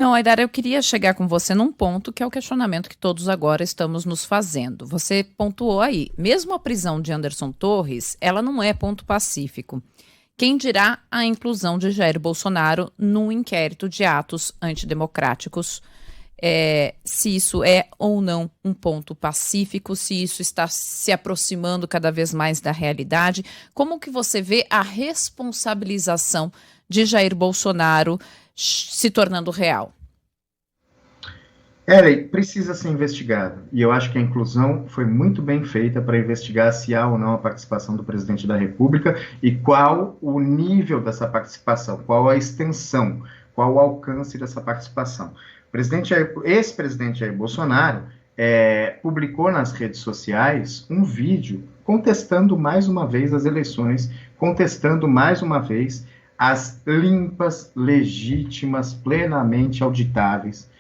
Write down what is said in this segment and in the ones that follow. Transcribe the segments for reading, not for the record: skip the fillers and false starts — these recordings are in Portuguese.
Não, Aidara, eu queria chegar com você num ponto que é o questionamento que todos agora estamos nos fazendo. Você pontuou aí, mesmo a prisão de Anderson Torres, ela não é ponto pacífico. Quem dirá a inclusão de Jair Bolsonaro num inquérito de atos antidemocráticos, se isso é ou não um ponto pacífico, se isso está se aproximando cada vez mais da realidade. Como que você vê a responsabilização de Jair Bolsonaro se tornando real? Precisa ser investigado. E eu acho que a inclusão foi muito bem feita para investigar se há ou não a participação do presidente da República e qual o nível dessa participação, qual a extensão, qual o alcance dessa participação. Ex-presidente Jair Bolsonaro publicou nas redes sociais um vídeo contestando mais uma vez as eleições, contestando mais uma vez as limpas, legítimas, plenamente auditáveis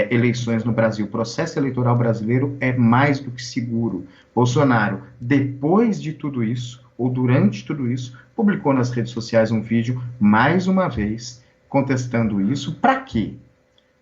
eleições no Brasil. O processo eleitoral brasileiro é mais do que seguro. Bolsonaro, depois de tudo isso, ou durante tudo isso, publicou nas redes sociais um vídeo, mais uma vez, contestando isso. Para quê?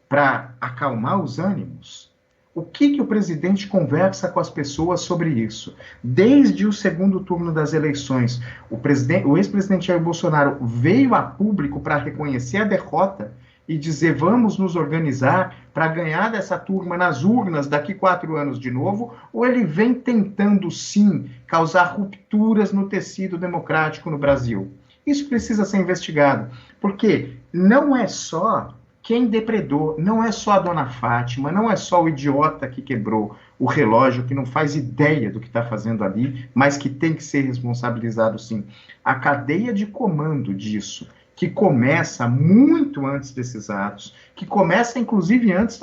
Para acalmar os ânimos? O que o presidente conversa com as pessoas sobre isso? Desde o segundo turno das eleições, o ex-presidente Jair Bolsonaro veio a público para reconhecer a derrota e dizer vamos nos organizar para ganhar dessa turma nas urnas daqui 4 anos de novo, ou ele vem tentando sim causar rupturas no tecido democrático no Brasil? Isso precisa ser investigado, porque não é só quem depredou, não é só a dona Fátima, não é só o idiota que quebrou o relógio, que não faz ideia do que está fazendo ali, mas que tem que ser responsabilizado sim. A cadeia de comando disso, que começa muito antes desses atos, que começa inclusive antes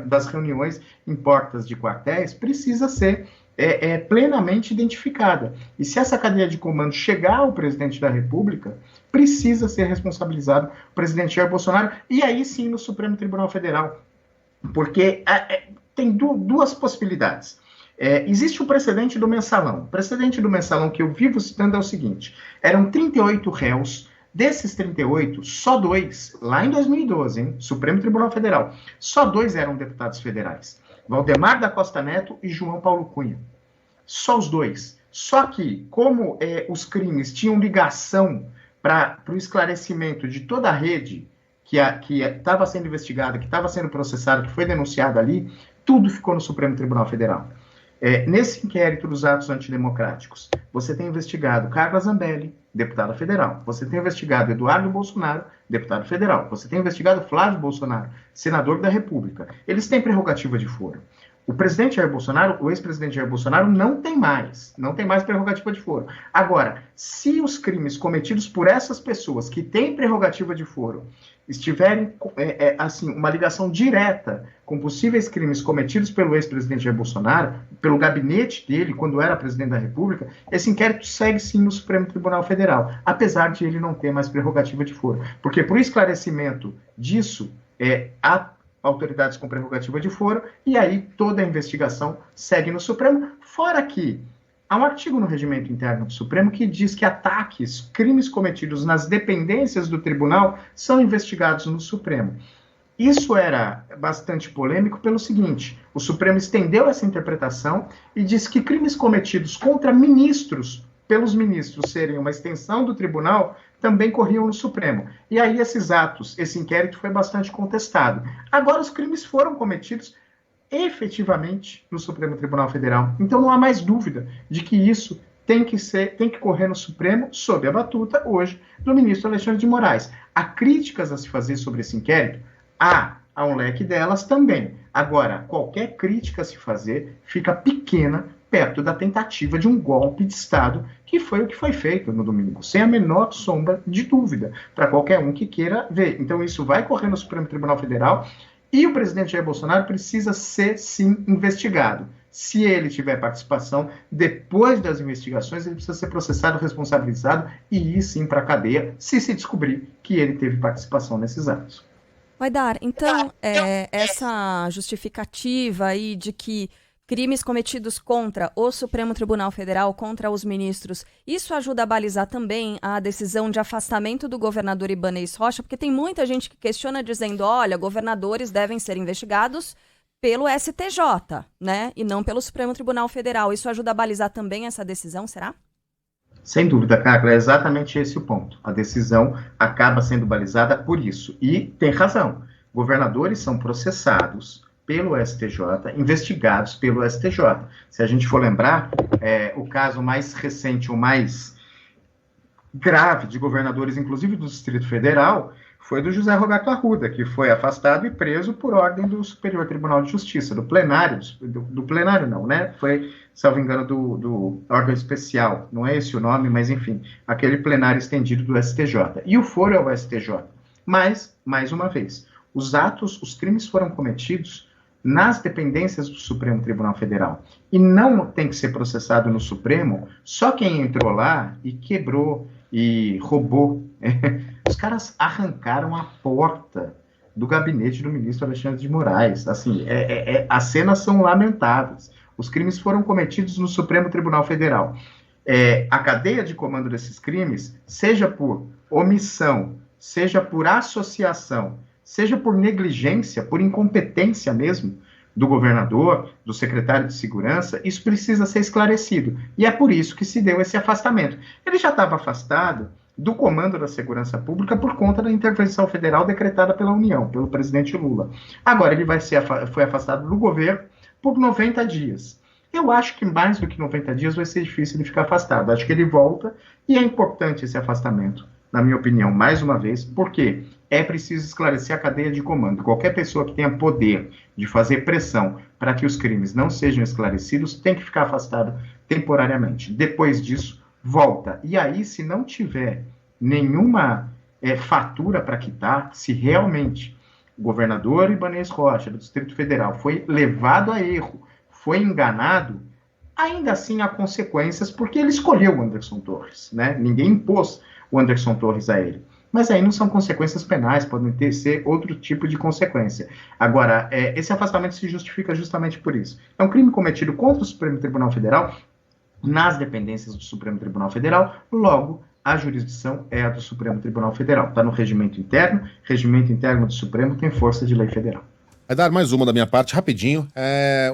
das reuniões em portas de quartéis, precisa ser plenamente identificada. E se essa cadeia de comando chegar ao presidente da República, precisa ser responsabilizado o presidente Jair Bolsonaro, e aí sim no Supremo Tribunal Federal. Porque tem duas possibilidades. Existe o precedente do mensalão. O precedente do mensalão que eu vivo citando é o seguinte: eram 38 réus. Desses 38, só 2, lá em 2012, hein, Supremo Tribunal Federal, só 2 eram deputados federais. Valdemar da Costa Neto e João Paulo Cunha. Só os 2. Só que, como os crimes tinham ligação para o esclarecimento de toda a rede que estava sendo investigada, que estava sendo processada, que foi denunciada ali, tudo ficou no Supremo Tribunal Federal. Nesse inquérito dos atos antidemocráticos, você tem investigado Carla Zambelli, deputada federal. Você tem investigado Eduardo Bolsonaro, deputado federal. Você tem investigado Flávio Bolsonaro, senador da República. Eles têm prerrogativa de foro. O presidente Jair Bolsonaro, o ex-presidente Jair Bolsonaro, não tem mais prerrogativa de foro. Agora, se os crimes cometidos por essas pessoas que têm prerrogativa de foro estiverem, assim, uma ligação direta com possíveis crimes cometidos pelo ex-presidente Jair Bolsonaro, pelo gabinete dele, quando era presidente da República, esse inquérito segue sim no Supremo Tribunal Federal, apesar de ele não ter mais prerrogativa de foro. Porque por esclarecimento disso, há autoridades com prerrogativa de foro, e aí toda a investigação segue no Supremo, fora que há um artigo no regimento interno do Supremo que diz que ataques, crimes cometidos nas dependências do tribunal são investigados no Supremo. Isso era bastante polêmico pelo seguinte: o Supremo estendeu essa interpretação e diz que crimes cometidos contra ministros, pelos ministros serem uma extensão do tribunal, também corriam no Supremo. E aí esses atos, esse inquérito foi bastante contestado. Agora os crimes foram cometidos efetivamente no Supremo Tribunal Federal. Então não há mais dúvida de que isso tem que correr no Supremo, sob a batuta, hoje, do ministro Alexandre de Moraes. Há críticas a se fazer sobre esse inquérito? Há um leque delas também. Agora, qualquer crítica a se fazer fica pequena perto da tentativa de um golpe de Estado, que foi o que foi feito no domingo, sem a menor sombra de dúvida, para qualquer um que queira ver. Então isso vai correr no Supremo Tribunal Federal, e o presidente Jair Bolsonaro precisa ser, sim, investigado. Se ele tiver participação, depois das investigações, ele precisa ser processado, responsabilizado e ir, sim, para a cadeia, se descobrir que ele teve participação nesses atos. Vai dar. Então, essa justificativa aí de que crimes cometidos contra o Supremo Tribunal Federal, contra os ministros, isso ajuda a balizar também a decisão de afastamento do governador Ibanez Rocha? Porque tem muita gente que questiona dizendo, olha, governadores devem ser investigados pelo STJ, né? E não pelo Supremo Tribunal Federal. Isso ajuda a balizar também essa decisão, será? Sem dúvida, Carla, é exatamente esse o ponto. A decisão acaba sendo balizada por isso. E tem razão. Governadores são processados pelo STJ, investigados pelo STJ. Se a gente for lembrar, o caso mais recente, o mais grave de governadores, inclusive do Distrito Federal, foi do José Roberto Arruda, que foi afastado e preso por ordem do Superior Tribunal de Justiça, do plenário, do plenário não, né? Foi, salvo engano, do órgão especial, não é esse o nome, mas enfim, aquele plenário estendido do STJ. E o foro é o STJ. Mas, mais uma vez, os crimes foram cometidos nas dependências do Supremo Tribunal Federal. E não tem que ser processado no Supremo só quem entrou lá e quebrou e roubou. Os caras arrancaram a porta do gabinete do ministro Alexandre de Moraes. Assim, as cenas são lamentáveis. Os crimes foram cometidos no Supremo Tribunal Federal. A cadeia de comando desses crimes, seja por omissão, seja por associação, seja por negligência, por incompetência mesmo, do governador, do secretário de segurança, isso precisa ser esclarecido. E é por isso que se deu esse afastamento. Ele já estava afastado do comando da segurança pública por conta da intervenção federal decretada pela União, pelo presidente Lula. Agora ele foi afastado do governo por 90 dias. Eu acho que mais do que 90 dias vai ser difícil de ficar afastado. Acho que ele volta e é importante esse afastamento, na minha opinião, mais uma vez, porque é preciso esclarecer a cadeia de comando. Qualquer pessoa que tenha poder de fazer pressão para que os crimes não sejam esclarecidos tem que ficar afastado temporariamente. Depois disso, volta. E aí, se não tiver nenhuma fatura para quitar, se realmente o governador Ibanez Rocha, do Distrito Federal, foi levado a erro, foi enganado, ainda assim há consequências, porque ele escolheu o Anderson Torres, né? Ninguém impôs o Anderson Torres a ele. Mas aí não são consequências penais, podem ser outro tipo de consequência. Agora, esse afastamento se justifica justamente por isso. É um crime cometido contra o Supremo Tribunal Federal, nas dependências do Supremo Tribunal Federal, logo, a jurisdição é a do Supremo Tribunal Federal. Está no regimento interno do Supremo tem força de lei federal. Vai dar mais uma da minha parte, rapidinho.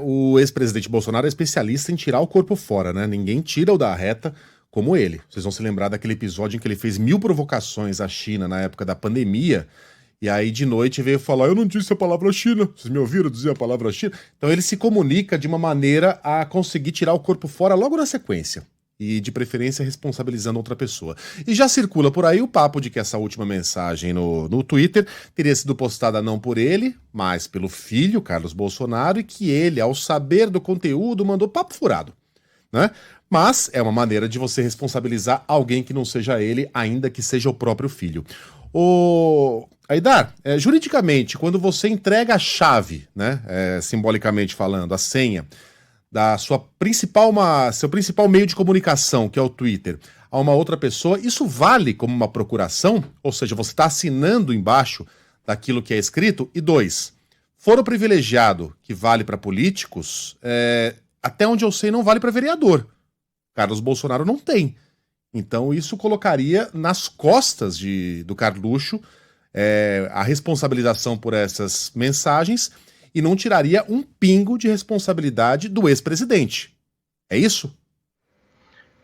O ex-presidente Bolsonaro é especialista em tirar o corpo fora, né? Ninguém tira o da reta como ele. Vocês vão se lembrar daquele episódio em que ele fez 1000 provocações à China na época da pandemia, e aí de noite veio falar, eu não disse a palavra China, vocês me ouviram dizer a palavra China? Então ele se comunica de uma maneira a conseguir tirar o corpo fora logo na sequência, e de preferência responsabilizando outra pessoa. E já circula por aí o papo de que essa última mensagem no Twitter teria sido postada não por ele, mas pelo filho, Carlos Bolsonaro, e que ele, ao saber do conteúdo, mandou papo furado, né? Mas é uma maneira de você responsabilizar alguém que não seja ele, ainda que seja o próprio filho. Aidar, juridicamente, quando você entrega a chave, né, simbolicamente falando, a senha, da seu principal meio de comunicação, que é o Twitter, a uma outra pessoa, isso vale como uma procuração? Ou seja, você está assinando embaixo daquilo que é escrito? E 2, foro privilegiado, que vale para políticos, até onde eu sei não vale para vereador. Carlos Bolsonaro não tem. Então isso colocaria nas costas do Carluxo a responsabilização por essas mensagens e não tiraria um pingo de responsabilidade do ex-presidente. É isso?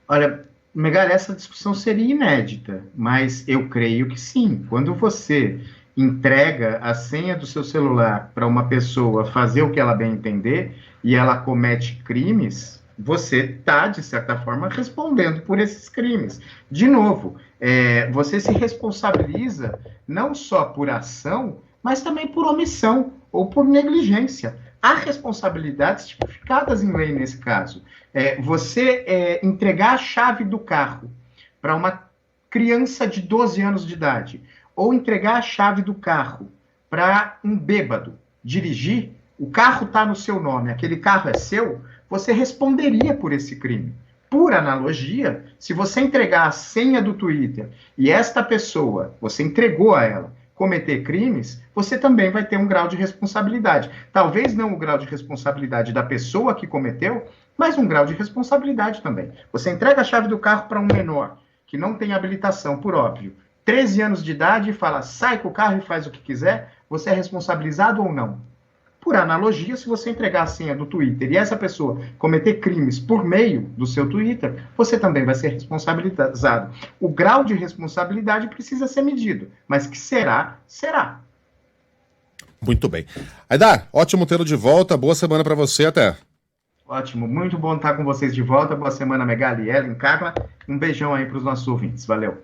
Olha, Megali, essa discussão seria inédita, mas eu creio que sim. Quando você entrega a senha do seu celular para uma pessoa fazer o que ela bem entender e ela comete crimes, você está, de certa forma, respondendo por esses crimes. De novo, você se responsabiliza não só por ação, mas também por omissão ou por negligência. Há responsabilidades tipificadas em lei nesse caso. Você entregar a chave do carro para uma criança de 12 anos de idade, ou entregar a chave do carro para um bêbado dirigir, o carro está no seu nome, aquele carro é seu, você responderia por esse crime. Por analogia, se você entregar a senha do Twitter e esta pessoa, você entregou a ela, cometer crimes, você também vai ter um grau de responsabilidade. Talvez não o grau de responsabilidade da pessoa que cometeu, mas um grau de responsabilidade também. Você entrega a chave do carro para um menor, que não tem habilitação, por óbvio, 13 anos de idade, e fala, sai com o carro e faz o que quiser, você é responsabilizado ou não? Por analogia, se você entregar a senha do Twitter e essa pessoa cometer crimes por meio do seu Twitter, você também vai ser responsabilizado. O grau de responsabilidade precisa ser medido, mas que será, será. Muito bem. Aidar, ótimo tê-lo de volta, boa semana para você, até. Ótimo, muito bom estar com vocês de volta, boa semana, Megali, Ellen, Carla, um beijão aí para os nossos ouvintes, valeu.